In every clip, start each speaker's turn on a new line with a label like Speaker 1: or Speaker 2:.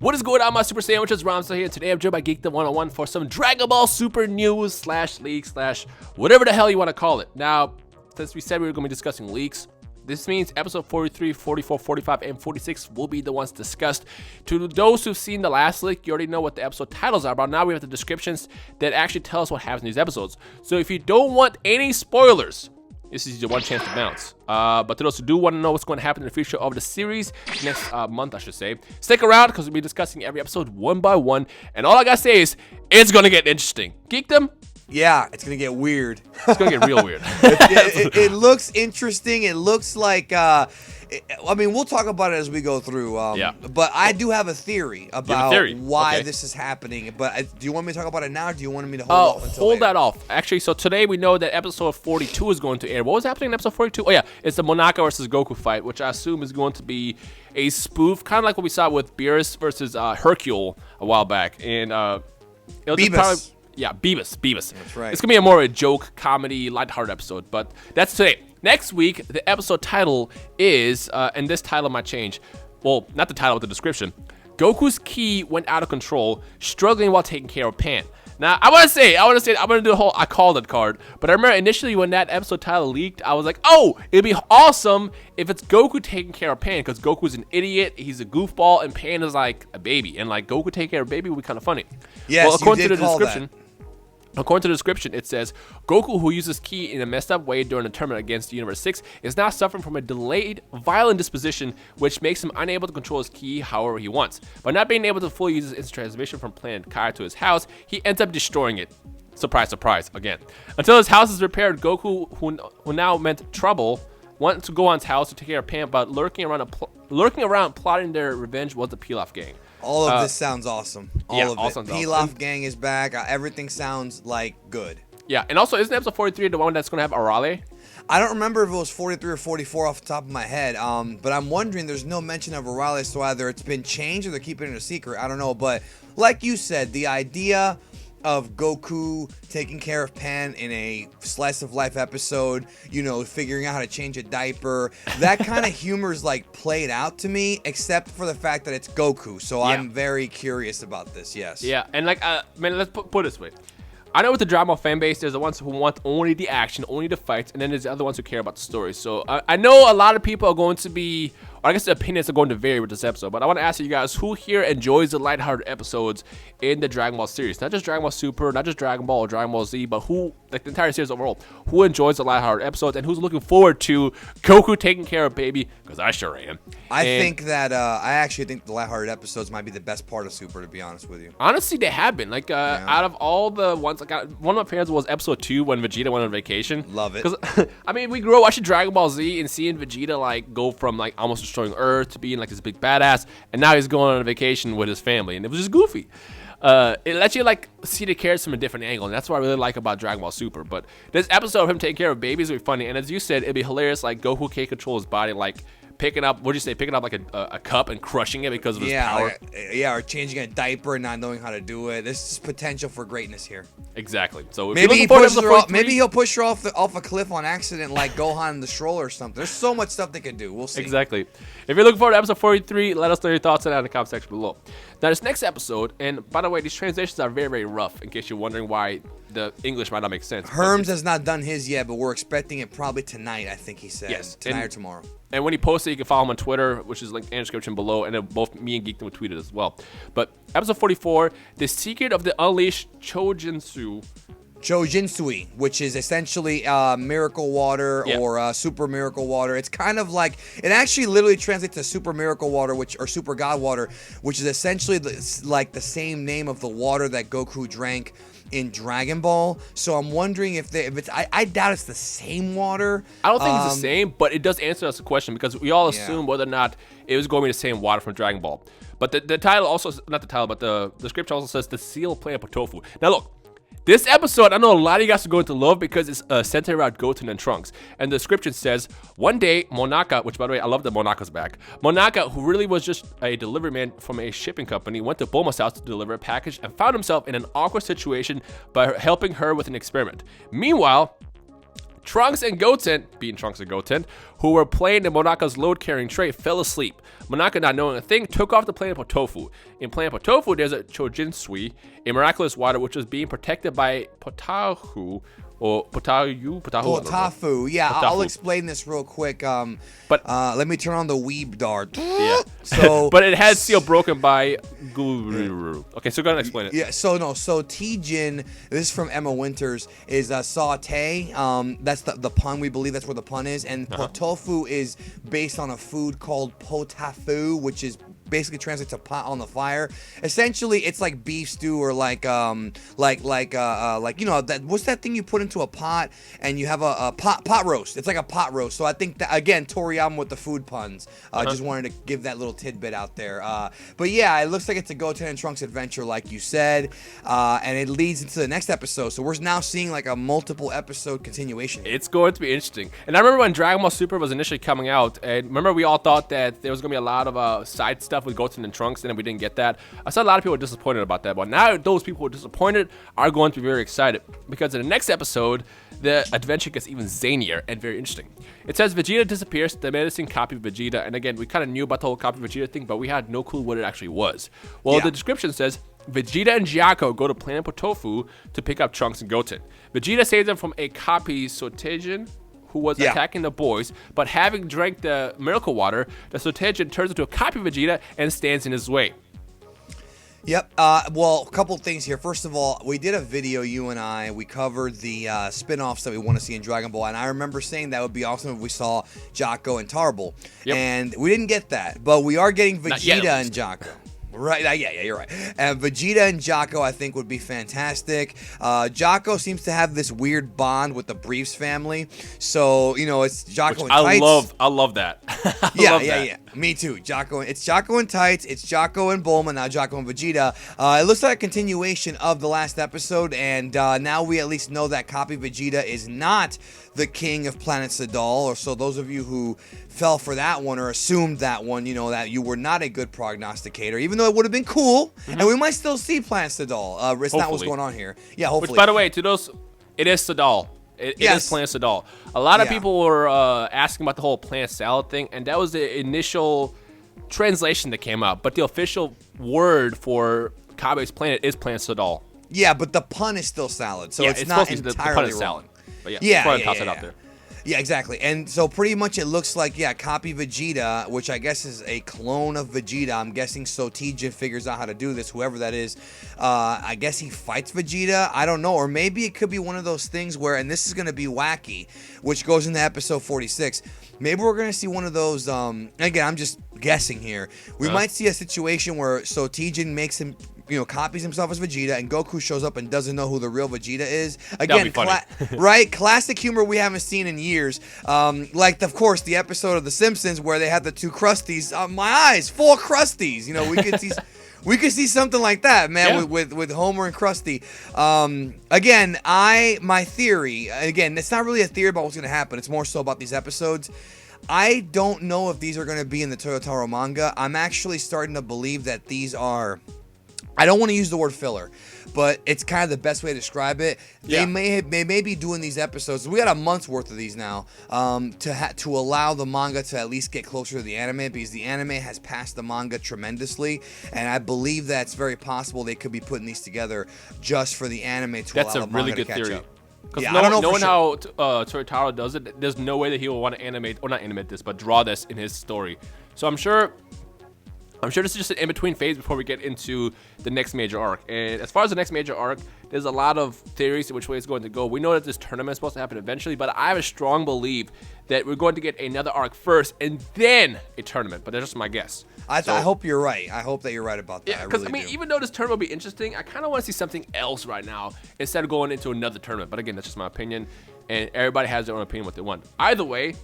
Speaker 1: What is going on, my Super Sandwiches? Rhymestyle here. Today I'm joined by Geekdom 101 for some Dragon Ball Super news / leaks / whatever the hell you want to call it. Now, since we said we were going to be discussing leaks, this means episode 43, 44, 45, and 46 will be the ones discussed. To those who've seen the last leak, you already know what the episode titles are, but now we have the descriptions that actually tell us what happens in these episodes. So if you don't want any spoilers, this is your one chance to bounce. But to those who do want to know what's going to happen in the future of the series, next month I should say, stick around because we'll be discussing every episode one by one. And all I gotta say is, it's going to get interesting. Geekdom?
Speaker 2: Yeah, it's going to get weird.
Speaker 1: It's going to get real weird.
Speaker 2: It looks interesting. It looks like, I mean, we'll talk about it as we go through.
Speaker 1: Yeah.
Speaker 2: But I do have a theory about why
Speaker 1: okay.
Speaker 2: this is happening. But do you want me to talk about it now, or do you want me to hold off until
Speaker 1: hold
Speaker 2: later?
Speaker 1: that off. Actually, so today we know that episode 42 is going to air. What was happening in episode 42? Oh, yeah. It's the Monaka versus Goku fight, which I assume is going to be a spoof, kind of like what we saw with Beerus versus Hercule a while back. And it'll just probably... Yeah, Beavis.
Speaker 2: That's right.
Speaker 1: It's going to be more of a joke, comedy, lighthearted episode, but that's today. Next week, the episode title is, and this title might change. Well, not the title, but the description. Goku's ki went out of control, struggling while taking care of Pan. Now, I want to say, I'm going to do the whole I called it card, but I remember initially when that episode title leaked, I was like, oh, it'd be awesome if it's Goku taking care of Pan, because Goku's an idiot, he's a goofball, and Pan is like a baby, and like Goku taking care of baby would be kind of funny.
Speaker 2: Yes,
Speaker 1: well, according
Speaker 2: you did
Speaker 1: to the
Speaker 2: call
Speaker 1: description,
Speaker 2: that.
Speaker 1: According to the description, it says, Goku, who uses ki in a messed up way during the tournament against Universe 6, is now suffering from a delayed, violent disposition, which makes him unable to control his ki however he wants. By not being able to fully use his instant transmission from Planet Kai to his house, he ends up destroying it. Surprise, surprise, again. Until his house is repaired, Goku, who now meant trouble, wants to go on his house to take care of Pan, but lurking around plotting their revenge was the Pilaf gang.
Speaker 2: All of this sounds awesome. All of it.
Speaker 1: Sounds
Speaker 2: Pilaf
Speaker 1: awesome.
Speaker 2: gang is back. Everything sounds like good.
Speaker 1: Yeah, and also, isn't episode 43 the one that's going to have Arale?
Speaker 2: I don't remember if it was 43 or 44 off the top of my head, but I'm wondering, there's no mention of Arale, so either it's been changed or they're keeping it a secret. I don't know, but like you said, the idea of Goku taking care of Pan in a slice of life episode, you know, figuring out how to change a diaper, that kind of humor is like played out to me, except for the fact that it's Goku. So yeah. I'm very curious about this. Yes. Yeah,
Speaker 1: and like, man, let's put it this way. I know with the Dragon Ball fan base, there's the ones who want only the action, only the fights, and then there's the other ones who care about the story. So I know a lot of people are going to be, or I guess the opinions are going to vary with this episode, but I want to ask you guys, who here enjoys the lighthearted episodes in the Dragon Ball series? Not just Dragon Ball Super, not just Dragon Ball or Dragon Ball Z, but who, like the entire series overall, who enjoys the lighthearted episodes and who's looking forward to Goku taking care of baby? Because I sure am.
Speaker 2: I actually think the lighthearted episodes might be the best part of Super, to be honest with you.
Speaker 1: Honestly, they have been. Like, out of all the ones, like, one of my favorites was episode 2 when Vegeta went on vacation.
Speaker 2: Love it.
Speaker 1: Because, I mean, we grew up watching Dragon Ball Z and seeing Vegeta, like, go from, like, almost destroying Earth to being, like, this big badass, and now he's going on a vacation with his family, and it was just goofy. It lets you, like, see the characters from a different angle, and that's what I really like about Dragon Ball Super. But this episode of him taking care of babies will be funny, and as you said, it'd be hilarious, like, Goku can't control his body, like, picking up like a cup and crushing it because of his power.
Speaker 2: Or changing a diaper and not knowing how to do it. There's just potential for greatness here.
Speaker 1: Exactly. So if
Speaker 2: maybe he'll push her off a cliff on accident, like Gohan in the stroller or something. There's so much stuff they could do. We'll see.
Speaker 1: Exactly. If you're looking forward to episode 43, let us know your thoughts on that in the comment section below. Now, this next episode, and by the way, these translations are very, very rough, in case you're wondering why the English might not make sense.
Speaker 2: Herms has not done his yet, but we're expecting it probably tonight, I think he said.
Speaker 1: Yes.
Speaker 2: Tonight or tomorrow.
Speaker 1: And when he posts it, you can follow him on Twitter, which is linked in the description below, and then both me and Geekdom will tweet it as well. But episode 44, The Secret of the Unleashed Chojinsu,
Speaker 2: which is essentially miracle water or super miracle water. It's kind of like, it actually literally translates to super miracle water, or super god water, which is essentially like the same name of the water that Goku drank in Dragon Ball. So I'm wondering if it's, I doubt it's the same water.
Speaker 1: I don't think it's the same, but it does answer us a question, because we all assume whether or not it was going to be the same water from Dragon Ball. But the title also, not the title, but the script also says the sealed planet Potofu. Now look, this episode, I know a lot of you guys are going to love because it's centered around Goten and Trunks. And the description says, one day, Monaka, which by the way, I love that Monaka's back. Monaka, who really was just a delivery man from a shipping company, went to Bulma's house to deliver a package and found himself in an awkward situation by helping her with an experiment. Meanwhile, Trunks and Goten, being Trunks and Goten, who were playing in Monaka's load-carrying tray, fell asleep. Monaka, not knowing a thing, took off the planet Potofu. In planet Potofu, there's a Chojinsui, a miraculous water which was being protected by Potahu, or Potahu?
Speaker 2: Potafu. Yeah,
Speaker 1: Potafu.
Speaker 2: I'll explain this real quick. Let me turn on the weeb dart.
Speaker 1: Yeah.
Speaker 2: So,
Speaker 1: but it has seal broken by Guru. Okay, so go ahead and explain it.
Speaker 2: Yeah, so Tijin, this is from Emma Winters, is saute. That's the pun, we believe that's where the pun is. And Potofu is based on a food called potafu, which is basically translates to pot on the fire. Essentially, it's like beef stew or like what's that thing you put into a pot and you have a pot roast. It's like a pot roast. So I think that, again, Toriyama with the food puns. Just wanted to give that little tidbit out there. But yeah, it looks like it's a Goten and Trunks adventure, like you said, and it leads into the next episode. So we're now seeing like a multiple episode continuation.
Speaker 1: It's going to be interesting. And I remember when Dragon Ball Super was initially coming out, and remember we all thought that there was going to be a lot of side stuff with Goten and Trunks, and then we didn't get that. I saw a lot of people were disappointed about that, but now those people who are disappointed are going to be very excited, because in the next episode, the adventure gets even zanier and very interesting. It says Vegeta disappears, the menacing copy of Vegeta, and again, we kind of knew about the whole copy of Vegeta thing, but we had no clue what it actually was. Well, the description says, Vegeta and Gyako go to planet Potofu to pick up Trunks and Goten. Vegeta saves them from a copy Sotejin, who was attacking the boys, but having drank the miracle water, the Sotejin turns into a copy of Vegeta and stands in his way.
Speaker 2: Yep. Well, a couple things here. First of all, we did a video, you and I. We covered the spin-offs that we want to see in Dragon Ball, and I remember saying that would be awesome if we saw Gyako and Tarble. Yep. And we didn't get that, but we are getting Vegeta and Gyako. Right, yeah, you're right. And Vegeta and Gyako, I think, would be fantastic. Gyako seems to have this weird bond with the Briefs family, so it's Gyako and Tights.
Speaker 1: I love that.
Speaker 2: Yeah. Me too. It's Gyako and Tights. It's Gyako and Bulma. Now Gyako and Vegeta. It looks like a continuation of the last episode, and now we at least know that Copy Vegeta is not the king of Planet Sadal, or so those of you who fell for that one or assumed that one, that you were not a good prognosticator, even though it would have been cool, and we might still see Planet Sadal. It's not what's going on here. Yeah, hopefully.
Speaker 1: Which, by the way, to those, it is Sadal. It is Planet Sadal. A lot of people were asking about the whole Planet Salad thing, and that was the initial translation that came out, but the official word for Kabe's planet is Planet Sadal.
Speaker 2: Yeah, but the pun is still salad, so it's not entirely
Speaker 1: the pun is
Speaker 2: wrong.
Speaker 1: Salad. But yeah.
Speaker 2: Yeah, exactly. And so pretty much it looks like, Copy Vegeta, which I guess is a clone of Vegeta. I'm guessing Sotijin figures out how to do this, whoever that is. I guess he fights Vegeta. I don't know. Or maybe it could be one of those things where, and this is going to be wacky, which goes into episode 46. Maybe we're going to see one of those, again, I'm just guessing here. We might see a situation where Sotijin makes him, copies himself as Vegeta, and Goku shows up and doesn't know who the real Vegeta is. Again, right? Classic humor we haven't seen in years. Of course, the episode of The Simpsons where they had the two Krusties. My eyes, 4 Krusties. We could see something like that, man, with Homer and Krusty. Again, my theory, again, it's not really a theory about what's going to happen. It's more so about these episodes. I don't know if these are going to be in the Toyotaro manga. I'm actually starting to believe that these are... I don't want to use the word filler, but it's kind of the best way to describe it. They may be doing these episodes. We got a month's worth of these now to allow the manga to at least get closer to the anime, because the anime has passed the manga tremendously, and I believe that's very possible they could be putting these together just for the anime to allow the manga to catch up. That's a really good theory.
Speaker 1: Because knowing how Toyotaro does it, there's no way that he will want to animate, or not animate this, but draw this in his story. So I'm sure this is just an in-between phase before we get into the next major arc. And as far as the next major arc, there's a lot of theories to which way it's going to go. We know that this tournament is supposed to happen eventually, but I have a strong belief that we're going to get another arc first and then a tournament. But that's just my guess.
Speaker 2: I hope you're right. I hope that you're right about that.
Speaker 1: Yeah, because even though this tournament will be interesting, I kind of want to see something else right now instead of going into another tournament. But again, that's just my opinion, and everybody has their own opinion what they want. Either way,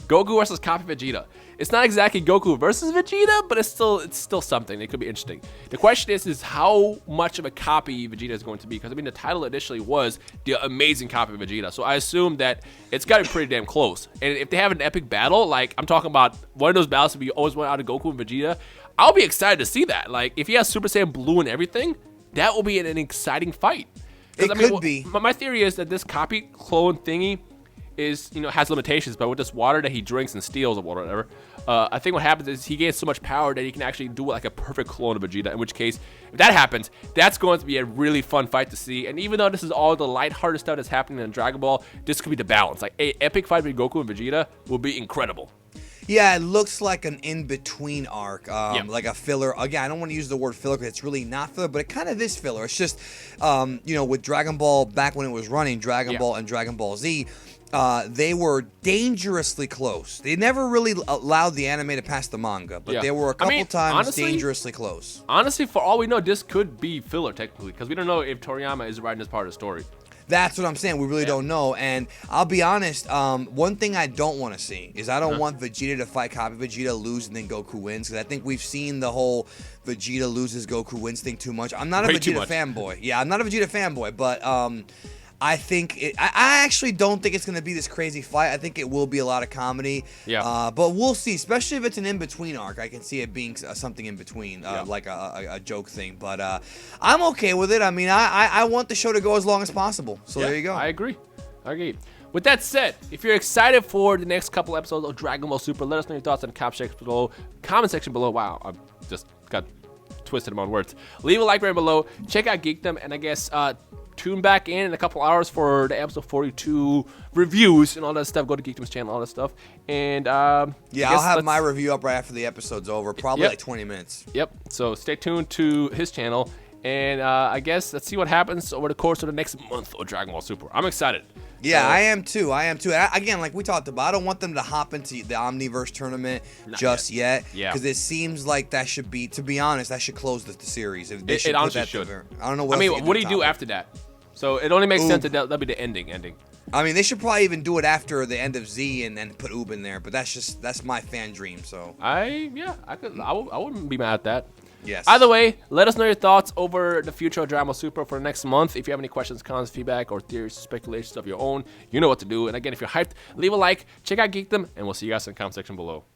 Speaker 1: Goku versus Copy Vegeta. It's not exactly Goku versus Vegeta, but it's still something. It could be interesting. The question is how much of a copy Vegeta is going to be, because the title initially was the amazing copy of Vegeta. So I assume that it's got to be pretty damn close. And if they have an epic battle, like I'm talking about one of those battles we always want out of Goku and Vegeta, I'll be excited to see that. Like if he has Super Saiyan Blue and everything, that will be an exciting fight.
Speaker 2: It could be.
Speaker 1: My theory is that this copy clone thingy is, has limitations, but with this water that he drinks and steals or whatever, I think what happens is he gains so much power that he can actually do like a perfect clone of Vegeta, in which case, if that happens, that's going to be a really fun fight to see. And even though this is all the lighthearted stuff that's happening in Dragon Ball, this could be the balance. Like, a epic fight between Goku and Vegeta will be incredible.
Speaker 2: Yeah, it looks like an in-between arc,
Speaker 1: Yep.
Speaker 2: like a filler. Again, I don't want to use the word filler because it's really not filler, but it kind of is filler. It's just, with Dragon Ball, back when it was running, Dragon Ball and Dragon Ball Z, they were dangerously close. They never really allowed the anime to pass the manga, but they were a couple times
Speaker 1: honestly,
Speaker 2: dangerously close.
Speaker 1: Honestly, for all we know, this could be filler technically, because we don't know if Toriyama is writing this part of the story.
Speaker 2: That's what I'm saying. We really don't know. And I'll be honest, one thing I don't want to see is I don't want Vegeta to fight Copy Vegeta, lose, and then Goku wins. Because I think we've seen the whole Vegeta loses, Goku wins thing too much. I'm not a Vegeta fanboy. Yeah, I'm not a Vegeta fanboy. But I think I actually don't think it's going to be this crazy fight. I think it will be a lot of comedy.
Speaker 1: Yeah.
Speaker 2: But we'll see. Especially if it's an in-between arc. I can see it being something in between, like a joke thing. But I'm okay with it. I mean, I want the show to go as long as possible. So there you go.
Speaker 1: I agree. With that said, if you're excited for the next couple episodes of Dragon Ball Super, let us know your thoughts in the comment section below. Wow, I just got twisted among words. Leave a like right below. Check out Geekdom, and I guess tune back in a couple hours for the episode 42 reviews and all that stuff. Go to Geekdom's channel, all that stuff. And
Speaker 2: I'll have my review up right after the episode's over, probably like 20 minutes.
Speaker 1: Yep. So stay tuned to his channel, and I guess let's see what happens over the course of the next month of Dragon Ball Super. I'm excited.
Speaker 2: Yeah, I am too. And again, like we talked about, I don't want them to hop into the Omniverse tournament just yet. Yeah. Because it seems like that should be, to be honest, that should close the series. If they
Speaker 1: it honestly should.
Speaker 2: I don't know what
Speaker 1: what do you do after that? So it only makes sense that that'll be the ending.
Speaker 2: I mean, they should probably even do it after the end of Z and then put Oob in there. But that's my fan dream. So
Speaker 1: I wouldn't be mad at that.
Speaker 2: Yes.
Speaker 1: Either way, let us know your thoughts over the future of Dragon Ball Super for the next month. If you have any questions, comments, feedback, or theories, speculations of your own, you know what to do. And again, if you're hyped, leave a like, check out Geekdom, and we'll see you guys in the comment section below.